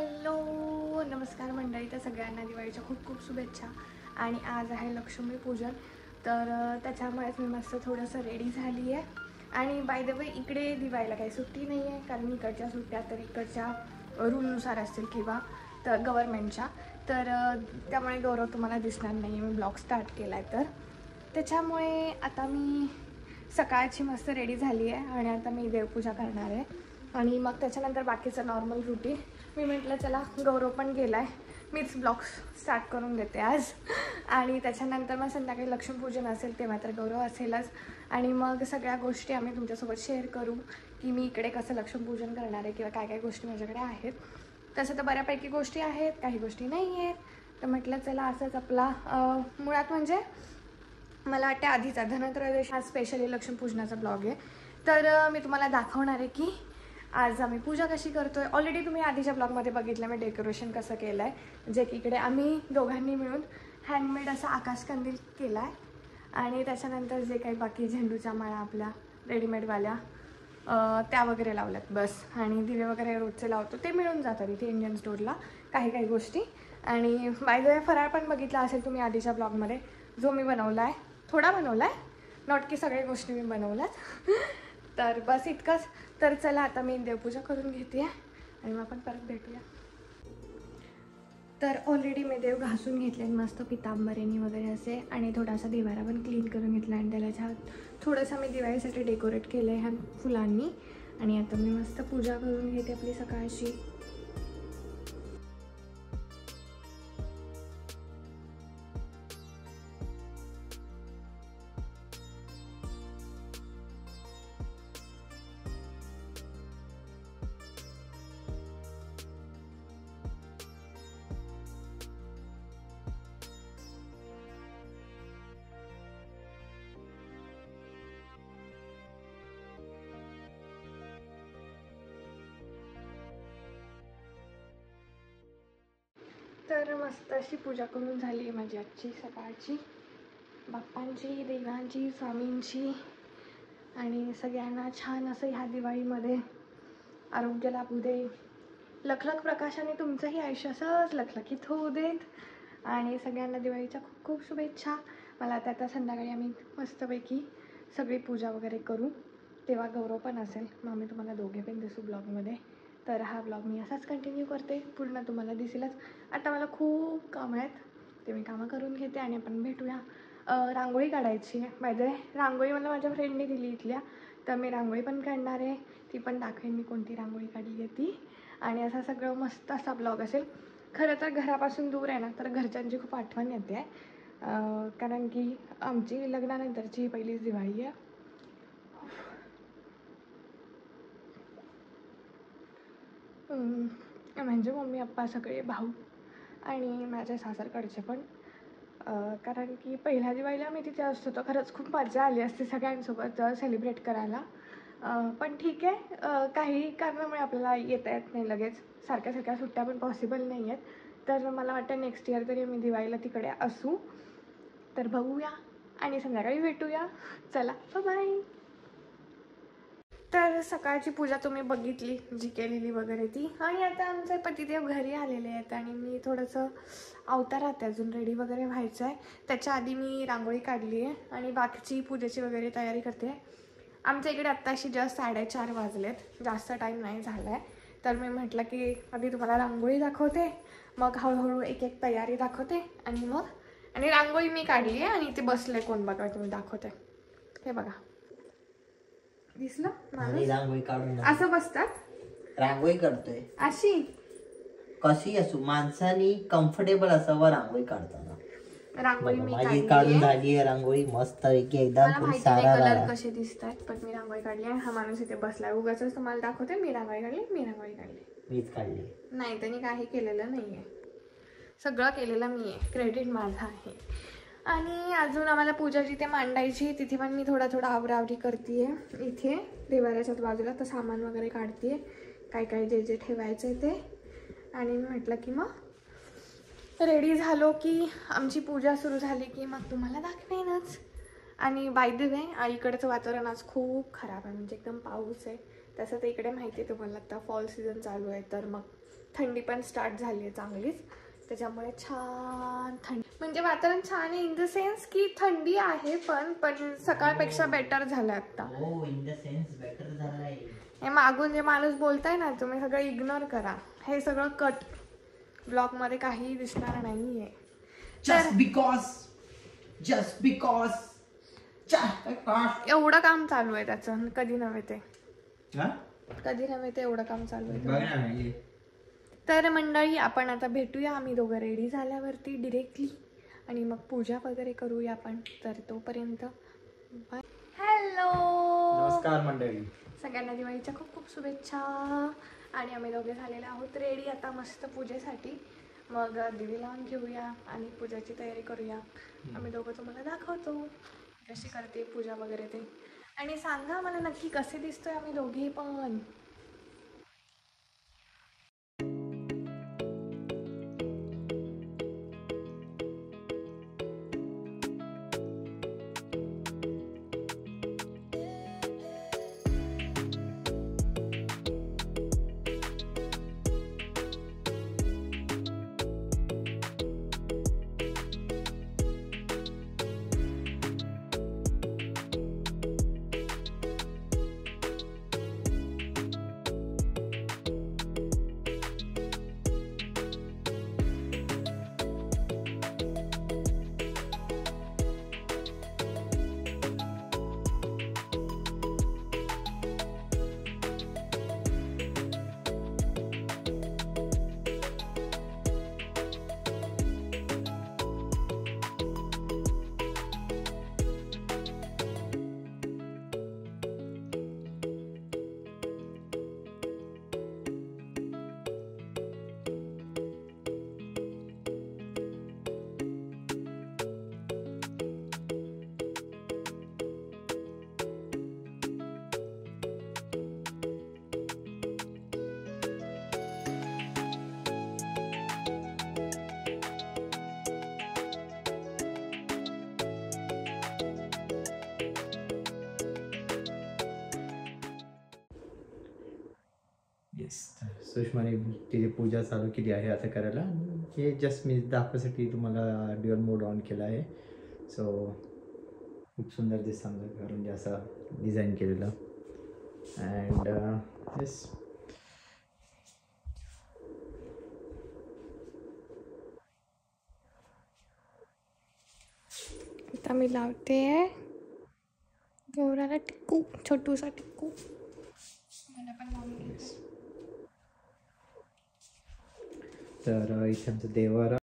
Hello नमस्कार मंडळी, तर सगळ्यांना दिवाळीच्या खूप खूप शुभेच्छा. आणि आज आहे लक्ष्मीपूजन, तर त्याच्यामुळेच मी मस्त थोडंसं रेडी झाली आहे. आणि बाय द वे इकडे दिवाळीला काही सुट्टी नाही आहे, कारण इकडच्या सुट्ट्या तर इकडच्या रूलनुसार असतील किंवा तर गव्हर्मेंटच्या, तर त्यामुळे गौरव तुम्हाला दिसणार नाही. मी ब्लॉग स्टार्ट केला आहे, तर त्याच्यामुळे आता मी सकाळची मस्त रेडी झाली आहे आणि आता मी देवपूजा करणार आहे. आणि मग त्याच्यानंतर बाकीचं नॉर्मल रुटीन. मी म्हटलं चला गौरव पण गेला आहे, मीच ब्लॉग स्टार्ट करून देते आज. आणि त्याच्यानंतर मग संध्याकाळी लक्ष्मीपूजन असेल तेव्हा तर गौरव असेलच. आणि मग सगळ्या गोष्टी आम्ही तुमच्यासोबत शेअर करू की मी इकडे कसं लक्ष्मीपूजन करणार आहे किंवा काय काय गोष्टी माझ्याकडे आहेत. तसं तर बऱ्यापैकी गोष्टी आहेत, काही गोष्टी नाही आहेत. तर म्हटलं चला असंच आपला मुळात म्हणजे मला वाटतं आधीचा धनत्रयोदशी हा स्पेशली लक्ष्मीपूजनाचा ब्लॉग आहे. तर मी तुम्हाला दाखवणार आहे की आज आम्ही पूजा कशी करतो आहे. ऑलरेडी तुम्ही आधीच्या ब्लॉगमध्ये बघितलं मी डेकोरेशन कसं केलं आहे, जे की इकडे आम्ही दोघांनी मिळून हँडमेड असा आकाशकंदील केला आहे. आणि त्याच्यानंतर जे काही बाकी झेंडूच्या माळा आपल्या रेडीमेडवाल्या त्या वगैरे लावल्यात बस. आणि दिवे वगैरे रोजचे लावतो ते मिळून जातात इथे इंडियन स्टोअरला काही काही गोष्टी. आणि बाय द वे फराळ पण बघितला असेल तुम्ही आधीच्या ब्लॉगमध्ये, जो मी बनवला आहे, थोडा बनवला आहे, नॉट की सगळ्या गोष्टी मी बनवल्यात. तर बस इतकंच. तर चला आता मी देवपूजा करून घेते आणि मग आपण परत भेटूया. तर ऑलरेडी मी देव घासून घेतले मस्त पितांबरेनी वगैरे असे, आणि थोडासा दिवारा पण क्लीन करून घेतला. आणि त्याला थोडंसं मी दिवाळीसाठी डेकोरेट केलं आहे ह्या फुलांनी. आणि आता मी मस्त पूजा करून घेते आपली सकाळची. तर मस्त अशी पूजा करून झाली आहे माझी आजची सकाळची, बाप्पांची, देवांची, स्वामींची. आणि सगळ्यांना छान असं ह्या दिवाळीमध्ये आरोग्य लाभू दे, लखलख प्रकाशाने तुमचंही आयुष्य असंच लखलखीत होऊ देत. आणि सगळ्यांना दिवाळीच्या खूप खूप शुभेच्छा. मला आता संध्याकाळी आम्ही मस्तपैकी सगळी पूजा वगैरे करू, तेव्हा गौरव पण असेल, मग आम्ही तुम्हाला दोघे पण दिसू ब्लॉगमध्ये. तर हा ब्लॉग मी असाच कंटिन्यू करते, पूर्ण तुम्हाला दिसेलच. आता मला खूप कामं आहेत, ते मी कामं करून घेते आणि आपण भेटूया. रांगोळी काढायची आहे बाय द वे. रांगोळी मला माझ्या फ्रेंडने दिली इथल्या, तर मी रांगोळी पण काढणार आहे. ती पण दाखवेन मी कोणती रांगोळी काढली आहे ती. आणि असा सगळं मस्त असा ब्लॉग असेल. खरं तर घरापासून दूर आहे ना, तर घरच्यांची खूप आठवण येते आहे, कारण की आमची लग्नानंतरची पहिलीच दिवाळी आहे. म्हणजे मम्मी पप्पा सगळे, भाऊ आणि माझ्या सासरकडचे पण. कारण की पहिल्या दिवाळीला मी तिथे असतो, तर खरंच खूप मजा आली असते सगळ्यांसोबत सेलिब्रेट करायला. पण ठीक आहे, काही कारणामुळे आपल्याला येता येत नाही लगेच, सारख्या सारख्या सुट्ट्या पण पॉसिबल नाही आहेत. तर मला वाटतं नेक्स्ट इयर तरी मी दिवाळीला तिकडे असू. तर बघूया आणि संध्याकाळी भेटूया. चला बाय. तर सकाळची पूजा तुम्ही बघितली जी केलेली वगैरे ती. आणि आता आमचे पतिदेव घरी आलेले आहेत आणि मी थोडंसं अवतारात अजून रेडी वगैरे व्हायचं आहे. त्याच्या आधी मी रांगोळी काढली आहे आणि बाकीची पूजेची वगैरे तयारी करते. आमच्या इकडे आत्ताशी जस्ट 4:30 वाजलेत, जास्त टाईम नाही झाला आहे. तर मी म्हटलं की आधी तुम्हाला रांगोळी दाखवते, मग हळूहळू एक एक तयारी दाखवते. आणि रांगोळी मी काढली आहे आणि ते बसले कोण बघा, तुम्ही दाखवते. हे बघा, दिसलं रांगोळी काढून असं बसतात. रांगोळी काढतोय अशी कशी असू, माणसानी कम्फर्टेबल असावं रांगोळी काढताना. रांगोळी मी माझी काढून झाली आहे रांगोळी मस्त पैकी एकदम सारा कलर कसे दिसतात, पण मी रांगोळी काढली आहे. हा माणूस इथे बसलाय, उगाच तुम्हाला दाखवते मी रांगोळी काढली. मीच काढली नाही, त्यांनी काही केलेलं नाहीये, सगळं केलेलं मी आहे, क्रेडिट माझा आहे. आणि अजून आम्हाला पूजा जिथे मांडायची तिथे पण मी थोडा आवरावरी करते आहे. इथे देवाऱ्याच्याच बाजूला तर सामान वगैरे काढते, काय काय जे जे ठेवायचं आहे ते. आणि मी म्हटलं की मग रेडी झालो की आमची पूजा सुरू झाली की मग तुम्हाला दाखवेनच. आणि बाय द वे इकडचं वातावरण आज खूप खराब आहे, म्हणजे एकदम पाऊस आहे. तसं तर इकडे माहिती आहे तुम्हाला, आता फॉल सीझन चालू आहे, तर मग थंडी पण स्टार्ट झाली आहे चांगलीच, त्याच्यामुळे छान थंडी म्हणजे वातावरण छान आहे इन द सेन्स की थंडी आहे पण सकाळपेक्षा बेटर झालं आता. हो, इन द सेन्स बेटर झालाय. हे मागून जे माणूस बोलताय ना तुम्ही सगळं इग्नोर करा, हे सगळं कट, ब्लॉग मध्ये काहीही दिसणार नाहीये. जस्ट बिकॉज एवढं काम चालू आहे त्याचं, कधी नव्हे ते एवढं काम चालू आहे. तर मंडळी आपण आता भेटूया आम्ही दोघं रेडी झाल्यावरती डिरेक्टली आणि मग पूजा वगैरे करूया आपण. तर तोपर्यंत बाय. हॅलो, नमस्कार मंडळी, सगळ्यांना दिवाळीच्या खूप खूप शुभेच्छा. आणि आम्ही दोघे झालेले आहोत रेडी आता मस्त पूजेसाठी. मग दिवी लावून घेऊया आणि पूजाची तयारी करूया. आम्ही दोघं तुम्हाला दाखवतो कशी करते पूजा वगैरे ते. आणि सांगा मला नक्की कसे दिसतोय आम्ही दोघे पण. येस, सुषमाने तिची पूजा चालू केली आहे आता करायला. हे जस्ट मी दाखवायसाठी तुम्हाला ड्युअल मोड ऑन केला आहे. सो खूप सुंदर दिसतं आमचं घर, म्हणजे असं डिझाईन केलेलं. अँड येस, आता मी लावते गौराला टिक्कू, छोटूसा टिक्कू. मला पण लावून घ्यायचं. तर इथे आमचं देवारा.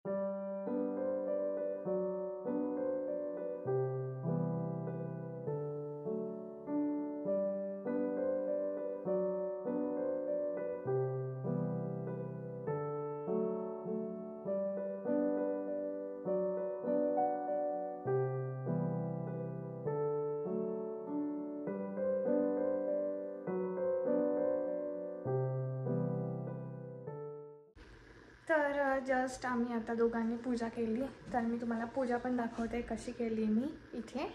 तर जस्ट आम्ही आता दोघांनी पूजा केली, तर मी तुम्हाला पूजा पण दाखवते कशी केली मी इथे.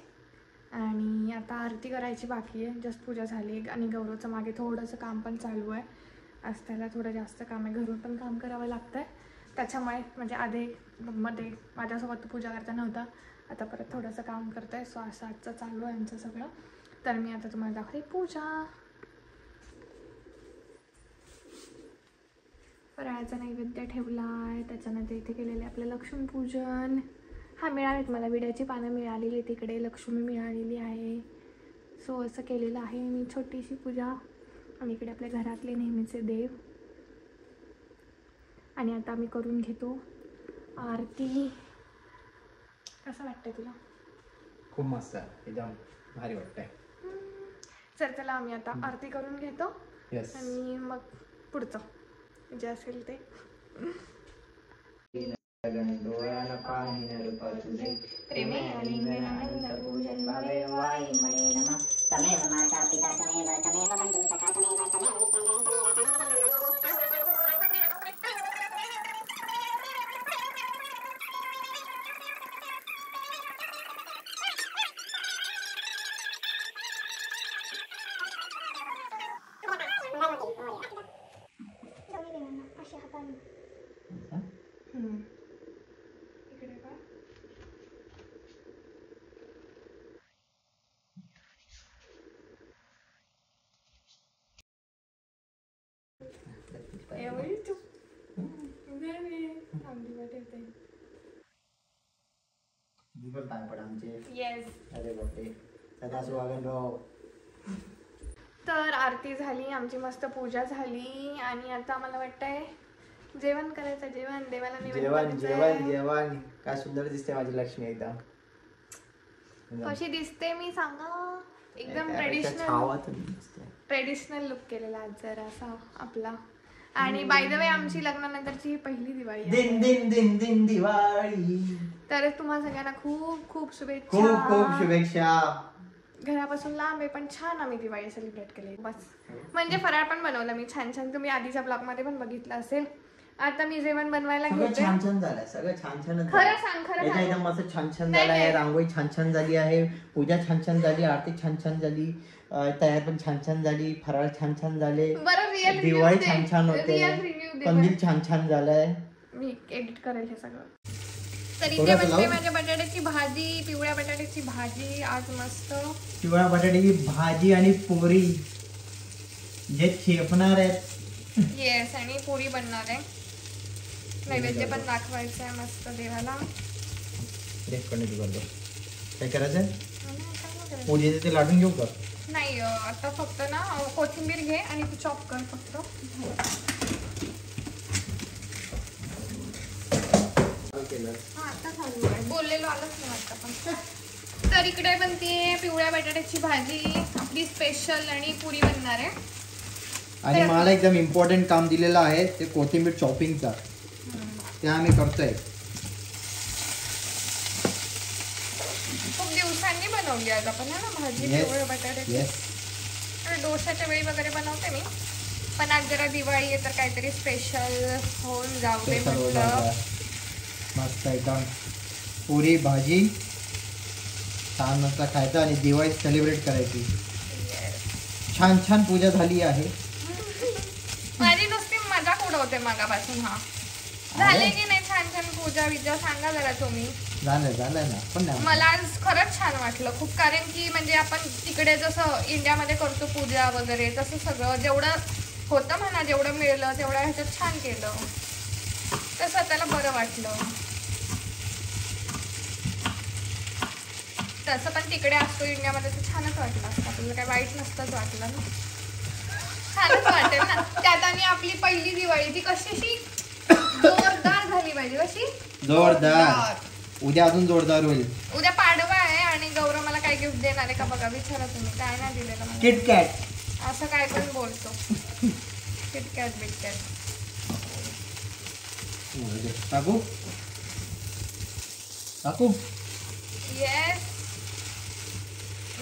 आणि आता आरती करायची बाकी आहे, जस्ट पूजा झाली. आणि गौरवचं मागे थोडंसं काम पण चालू आहे, आज त्याला थोडं जास्त काम आहे, घरून पण काम करावं लागतं आहे. त्याच्यामुळे म्हणजे मध्ये माझ्यासोबत पूजा करता नव्हता, आता परत थोडंसं काम करतं आहे. सो असं आजचं चालू आहे आमचं सगळं. तर मी आता तुम्हाला दाखवते पूजा. फराळाचा नैवेद्य ठेवला आहे, त्याच्यानंतर इथे केलेलं आपलं लक्ष्मीपूजन. हा मिळालेत मला, विड्याची पानं मिळालेली, तिकडे लक्ष्मी मिळालेली आहे. सो असं केलेलं आहे मी छोटीशी पूजा. आणि इकडे आपल्या घरातले नेहमीचे देव. आणि आता आम्ही करून घेतो आरती. कसं वाटतंय तुला? खूप मस्त आहे, एकदम भारी वाटतंय. चला आम्ही आता आरती करून घेतो. येस, आणि मग पुढचं जे असेल ते. डोळ्याला पाणी नरपा तुझे प्रेमे आलिंगनानंद पूजन भवे वाई मये नमः. तमेव माता पिता तमेव बंधु सखा तमेव अशा हाताने छान. असं? इकडे का एवढी तू दिवस काय पडा आमचे. येस. अरे बापरे, सदा सुहागनराव. तर आरती झाली, आमची मस्त पूजा झाली आणि आता मला वाटतंय जेवण करायचं. जेवण देवाला जेवण निवेदन जेवण करायचं. जेवण. काय सुंदर दिसते माझी लक्ष्मी एकदम. कशी दिसते मी सांगा. एकदम छावा तुम्ही दिसते. ट्रेडिशनल लुक केलेला आज जरा असा आपला. आणि बाय द वे आमची लग्नानंतरची ही पहिली दिवाळी आहे. दिन दिन दिन दिन दिवाळी. तर तुम्हाला सगळ्यांना खूप खूप शुभेच्छा. खूप खूप शुभेच्छा. घरापासून लांब आहे पण छान आम्ही दिवाळी सेलिब्रेट केली. बस म्हणजे फराळ पण बनवलं मी छान छान. तुम्ही आधीच्या ब्लॉग मध्ये पण बघितलं असेल. आता मी जेवण बनवायला सगळं घेते. छान छान झालंय, सगळं छान छान. खरं सांग खरं सांग. एकदम मस्त छान छान नाही, झालं आहे. नाही. रांगोळी छान छान झाली आहे, पूजा छान छान झाली, आरती छान छान झाली, तयार पण छान छान झाली, फराळ छान छान झाले, बरं रिअल दिवाळी छान छान होते, रिअल रिव्ह्यू दे. कंदील छान छान झालंय. मी एडिट करेल हे सगळं. तर थोडंसं इथे बनते लावू? माझ्या बटाट्याची भाजी, पिवळ्या बटाट्याची भाजी आज मस्त. पिवळ्या बटाट्याची भाजी आणि पोरी जे शेपणार आहेत. येस आणि पोळी बनणार आहे. नैवेद्य पण दाखवायचं आहे मस्त देवाला. काय करायचंय? पोळी ते लाटून घेऊ का? नाही आता फक्त ना कोथिंबीर घे आणि तू चॉप कर फक्त. हा आता चालू आहे, बोललेलो आलंच नाही वाटतं पण. तर इकडे बनते पिवळ्या बटाट्याची भाजी आपली स्पेशल आणि पुरी बनणार आहे. आणि मला एकदम इम्पॉर्टंट काम दिलेलं आहे ते कोथिंबीर चॉपिंगचा. ते आम्ही करतोय. खूप दिवसांनी बनवली आज आपण ना भाजी पिवळ्या बटाट्याची. डोशाच्या वेळी वगैरे बनवते मी पण आज जरा दिवाळी आहे तर काहीतरी स्पेशल होऊन जाऊ दे म्हटलं. मस्त एकदम पुरी भाजी छान मस्त खायचं आणि दिवाळी सेलिब्रेट करायची. छान छान पूजा झाली आहे. माझी नुसती मजाक उडवते मागापासून. हा झाले की नाही छान छान पूजा विजा सांगा जरा तुम्ही. झालं ना पण मला आज खरंच छान वाटलं खूप. कारण की म्हणजे आपण तिकडे जसं इंडियामध्ये करतो पूजा वगैरे तसं सगळं जेवढं होतं म्हणा जेवढं मिळलं तेवढं ह्याच्यात छान केलं तर स्वतःला बरं वाटलं. तसं पण तिकडे असतो इंडियामध्ये तर छानच वाटलं असतं. आपल्याला काही वाईट नसतंच वाटलं ना. छानच वाटेल ना. त्यात आणि आपली पहिली दिवाळी ती कशी अशी जोरदार झाली पाहिजे. कशी जोरदार. उद्या अजून जोरदार होईल. उद्या पाडवा आहे आणि गौरव मला काय गिफ्ट देणार आहे का बघा. विचारा तुम्ही काय नाही दिलेलं मला. किटकॅट. असं काय पण बोलतो. किटकॅट बिटकॅट. काकू काकू येस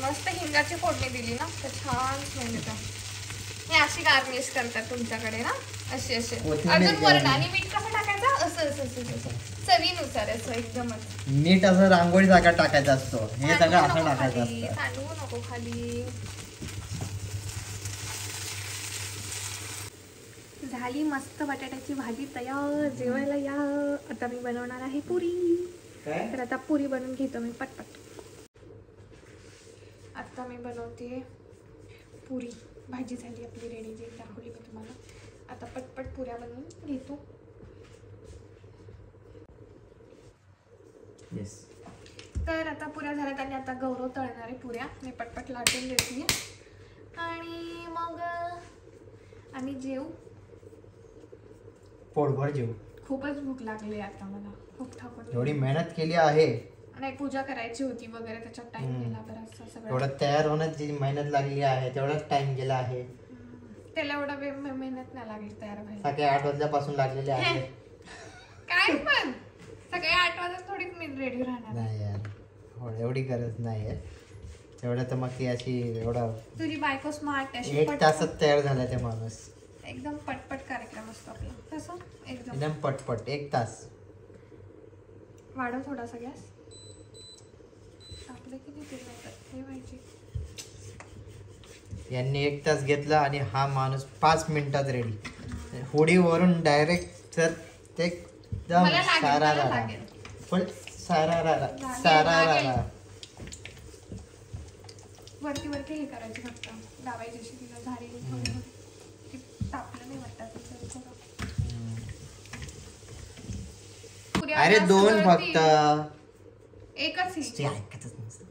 मस्त हिंगाची फोडणी दिली ना तर छान स्मेल येतं. हे अशी गार्निश करतात तुमच्याकडे ना असे असे. अजून वरण आणि मीठ कसं टाकायचं असं असं असं असं चवीनुसार असं एकदमच. मीठ असं रांगोळी जागा टाकायचा असतो. हे सगळं असं टाकायचं असतं. सांडवू नको खाली. झाली मस्त बटाट्याची भाजी तयार. जेवायला या. आता मी बनवणार आहे पुरी. तर आता पुरी बनवून घेतो मी पटपट. आता मी बनवते पुरी. भाजी झाली आपली रेडी जी दाखवली मी तुम्हाला. आता पटपट पुऱ्या बनवून घेतो. येस. तर आता पुऱ्या झाल्यात आणि आता गौरव तळणार आहे पुऱ्या. मी पटपट लाटून देते आणि मग आम्ही जेवू. पोटभर जेवू. खूपच भूक लागली आता मला. खूप थकून एवढी मेहनत केली आहे. नाही पूजा करायची होती वगैरे त्याच्यात टाइम गेला बराचसा सगळं. एवढं तयार होण्यात जी मेहनत लागली आहे तेवढाच टाइम गेला आहे. त्याला एवढा वेळ मेहनत नाही लागली तयार व्हायला. सकाळी 8 वाजल्यापासून लागलेले आहे. काय पण सकाळी 8 वाजता थोडीच मी रेडी राहणार. नाही यार एवढी गरज नाही आहे. एवढं तर मग ती अशी एवढं तुझी बायको स्मार्ट अशी. 1 तासात तयार झाला ते माणूस. एकदम पटपट कार्यक्रम असतो आपला. तसं एकदम पटपट 1 तास. वाढव थोडासा गॅस. आपलं किती तेल ठेवायची. यांनी 1 तास घेतला आणि हा माणूस 5 मिनिटात रेडी. होडीवरून डायरेक्ट तर ते एकदम मला लागेल, सारा मला रारा लागेल. पण सारा रारा लागेल, सारा लागेल. रारा. वरती वरती हे करायचं फक्त दाबायची अशी तिला झाली थोडी ती तापलं नाही वाटतं असं थोडं. पुऱ्या अरे जास्त 2 वरती. फक्त एकच ही. ते ऐकतच नसतं.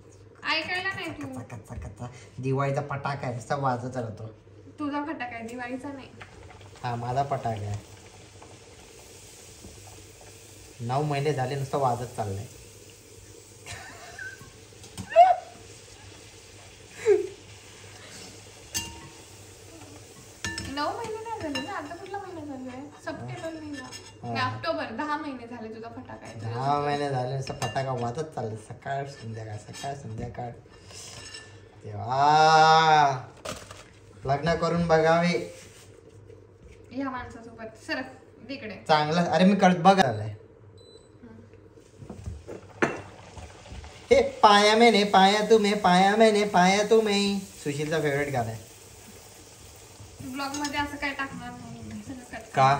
ऐकायला नाही तू. कच्चा कच्चा दिवाळीचा पटाका आहे नुसता वाजत राहतो. तुझा फटाका आहे दिवाळीचा नाही. हा माझा पटाका आहे. 9 महिने झाले नुसतं वाजत चाललंय. आता कुठला महिना चालू आहे? सप्टेंबर महिना नाही, ऑक्टोबर. 10 महिने झाले तुझा फटाका आहे. 10 महिने झाले नुसतं फटाका वाजत चाललंय सकाळ संध्याकाळ. देवा लग्न करून बघावे ह्या माणसासोबत सरक तिकडे. चांगलं. अरे मी कळत बघ आलाय. हे पाया मैंने पाया तुम्हें सुशीलचा फेवरेट गाणं आहे. ब्लॉग मध्ये असं काय टाकणार नाही सगळं cut. का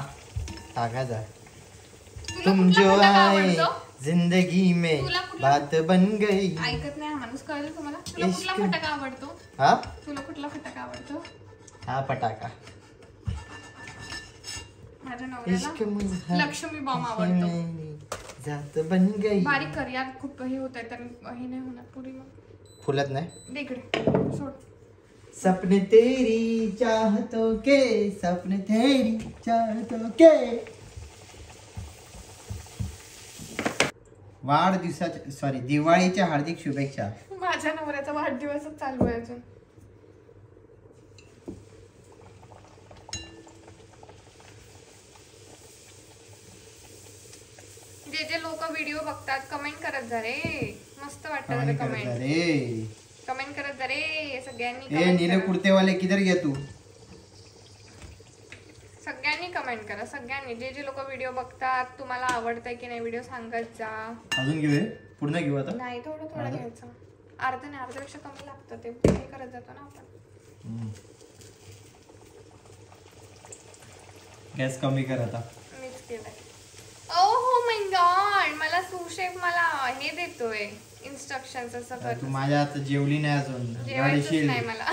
टाकायचा तुला तुम कुठला जो फटाका आए आवडतो? जिंदगी में तुला कुठला- बात बन गई. ऐकत नाही हा माणूस. कळलं तुम्हाला? तुला कुठला इश्क. फटाका आवडतो? हा तुला कुठला फटाका आवडतो? हा फटाका. माझ्या इश्क नवऱ्याला मुझे लक्ष्मी बॉम्ब आवडतो. जात बन गई. बारीक कर यार, खूप हे होत आहे तर हे नाही होणार पुरी. मग फुलत नाही. दे इकडे सोड. सपने तेरी चाहतों के सपने तेरी चाहतों के. वाढदिवसाच्या सॉरी दिवाळीच्या हार्दिक शुभेच्छा. माझ्या नवऱ्याचा वाढदिवसच चालू आहे अजून. जे जे लोक व्हिडिओ बघतात कमेंट करत जा रे. मस्त वाटतं कमेंट करत कमेंट. जा रे. कमेंट करत जा रे सगळ्यांनी. ए comment नीले करा. कुर्तेवाले किधर गया तू. सगळ्यांनी कमेंट करा. सगळ्यांनी जे जे लोक व्हिडिओ बघतात तुम्हाला आवडतंय की नाही व्हिडिओ सांगत जा. अजून घेऊ हे? पूर्ण घेऊ आता. नाही थोडं थोडं अर्धं? घ्यायचं. अर्ध नाही, अर्ध्यापेक्षा कमी लागतं ते हे करत जातो ना आपण. गॅस कमी कर आता. मीच केलंय. हो माय गॉड, मला सुशेफ मला हे देतोय इन्स्ट्रक्शन्स असं कर. तू माझ्या हात जेवली नाही अजून. जेवायचंच रडशील. नाही मला.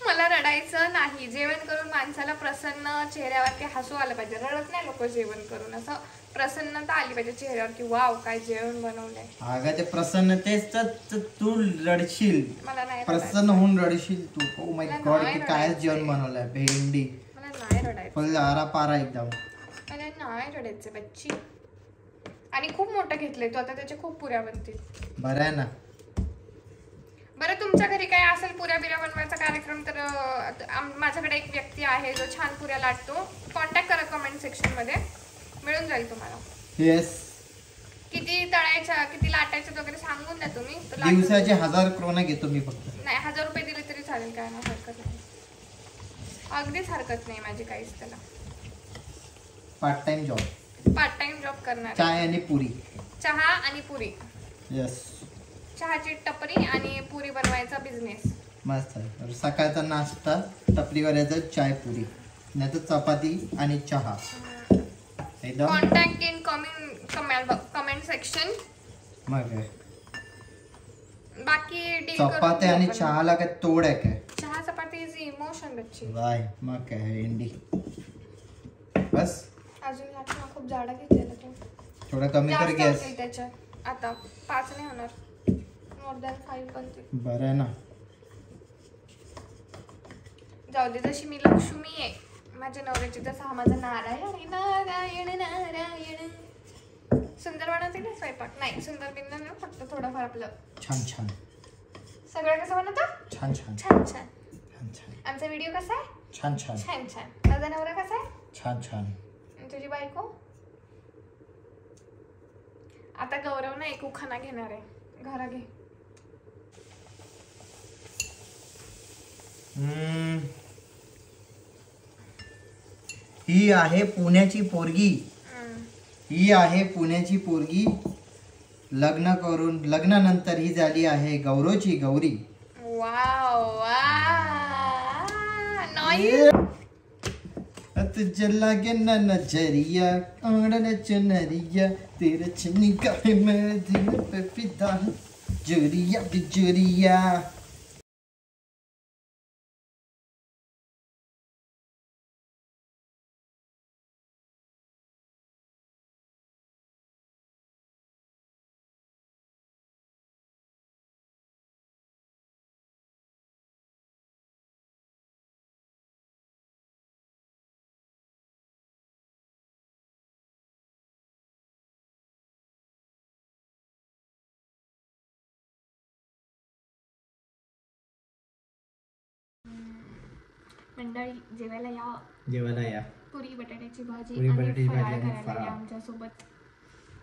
मला रडायचं नाही. जेवण करून माणसाला प्रसन्न चेहऱ्यावरती हसू आलं पाहिजे. रडत नाही लोक जेवण करून. असं प्रसन्नता आली पाहिजे चेहऱ्यावर की वाव काय जेवण बनवलंय. अगं ते प्रसन्नतेच तर तू रडशील. मला नाही प्रसन्न होऊन रडशील तू. ओ माय मला गॉड नाही की काय रडायचंय. जेवण बनवलंय. भेंडी मला नाही रडायचं. फुल आरा पारा एकदम. मला नाही रडायचं बच्ची. आणि खूप मोठं घेतलंय तो आता. त्याच्या खूप पुऱ्या बनतील. बरं आहे ना. बरं तुमच्या घरी काय असेल पुऱ्या बिऱ्या बनवायचा कार्यक्रम तर माझ्याकडे एक व्यक्ती आहे जो छान पुऱ्या लाटतो. कॉन्टॅक्ट करा कमेंट सेक्शन मध्ये. मिळून जाईल तुम्हाला. येस. किती तळायच्या किती लाटायच्या वगैरे सांगून द्या तुम्ही तर लाटून दिवसाचे देऊ. 1000 क्रोना घेतो मी फक्त. नाही 1000 रुपये दिले तरी चालेल. काय नाही हरकत नाही. अगदीच हरकत नाही माझी काहीच त्याला. Part time job. Part time job करणार. चाय आणि पुरी. चहा आणि पुरी. येस. चहाची टपरी आणि पुरी बनवायचा बिझनेस. मस्त आहे. सकाळचा नाश्ता टपरीवर यायचं चाय पुरी नाही तर चपाती आणि चहा एकदम. Contact in comment section. मग काय बाकी डील चपाती आणि चहाला काय तोड आहे काय. चहा चपाती इज इमोशन बच्ची. बाय मग काय इंडी. बस अजून लागतं खूप जाडा घेतलेला तो. थोडा कमी कर जास्त गॅस. होतील त्याच्यात आता 5 नाही होणार. मोर दॅन 5 बनते. बरं आहे ना. जाऊ दे. जशी मी लक्ष्मी आहे माझ्या नवऱ्याची तसा हा माझा नारायण नारायण नारायण. सुंदर बनवते ना स्वयंपाक. नाही सुंदर बिंदर नाही फक्त थोडंफार आपलं छान छान. सगळं कसं बनवतं छान छान छान छान. छान छान आमचा व्हिडिओ कसा आहे छान छान छान छान. माझा नवरा कसा आहे छान छान. आणि तुझी बायको. आता गौरव ना एक उखाणा घेणार आहे. घरा घे. ही आहे पुण्याची पोरगी. ही आहे पुण्याची पोरगी. लग्नानंतर ही झाली आहे गौरवची गौरी. वाव वा. नाही तुझे लागे ना नजरिया ओढ़ने चुनरिया तेरे चुन्नी का है मेरे दिल पे फिदा जुरिया बिजुरिया. मंडळी जेवायला या. जेवायला या. पुरी बटाट्याची भाजी पुरी बटाट्याची आणि भाजी फराळ आणि करायला फराळ. या आमच्यासोबत.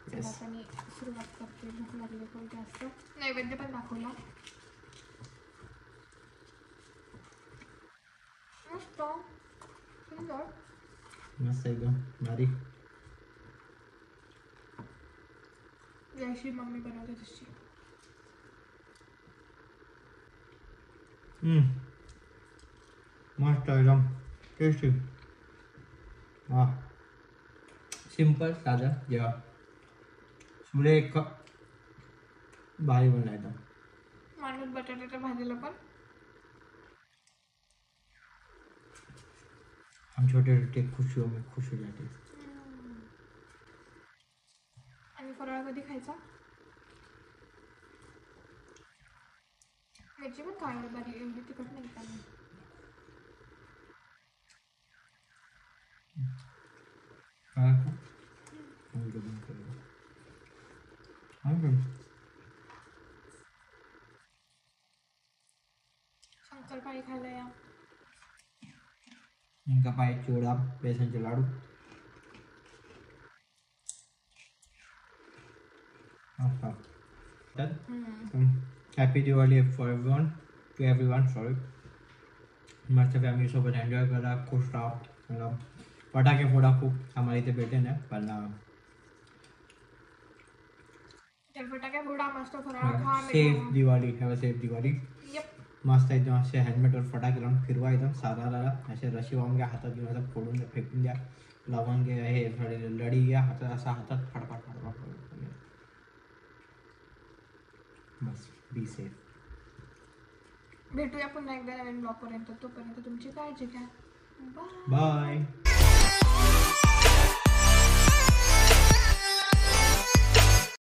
चला Yes. आता मी सुरुवात करते. भूक लागली खूप जास्त. नैवेद्य पण दाखवला. मस्त सुंदर. मस्त एकदम भारी. जशी मम्मी बनवते तशी. मस्त एकदम टेस्टी. वा सिंपल साधं जेव्हा सुरेख भारी बनला एकदम. माणूस बटाट्याच्या भाजीला पण हम छोटे छोटे खुशियों में खुश हो जाते. आणि फराळ कधी खायचा. मिरची पण खायला बरी एवढी तिखट नाही का. शंकरपाळी खायला या. इनका पाय चिवडा बेसनचे लाडू. Happy Diwali for everyone to everyone. Sorry. मस्त फॅमिली सोबत एन्जॉय करा. खुश राहा. फटाके फोडा खूप. आम्हाला इथे भेटे नाही पण फटाके फोडा. मस्त फराळ खा. Safe Diwali. Have a safe Diwali. मस्त एकदम असे हेल्मेटवर फटाके लावून फिरवा एकदम सारा असे रशी वाहून घ्या. हातात घेऊन असं फोडून फेकून द्या. लावून घ्या. हे लढी घ्या हातात असा हातात फडफड फडफड. बस बी सेफ. भेटूया पुन्हा एकदा नवीन ब्लॉग पर्यंत. तोपर्यंत तुमची काळजी घ्या. बाय. बाय.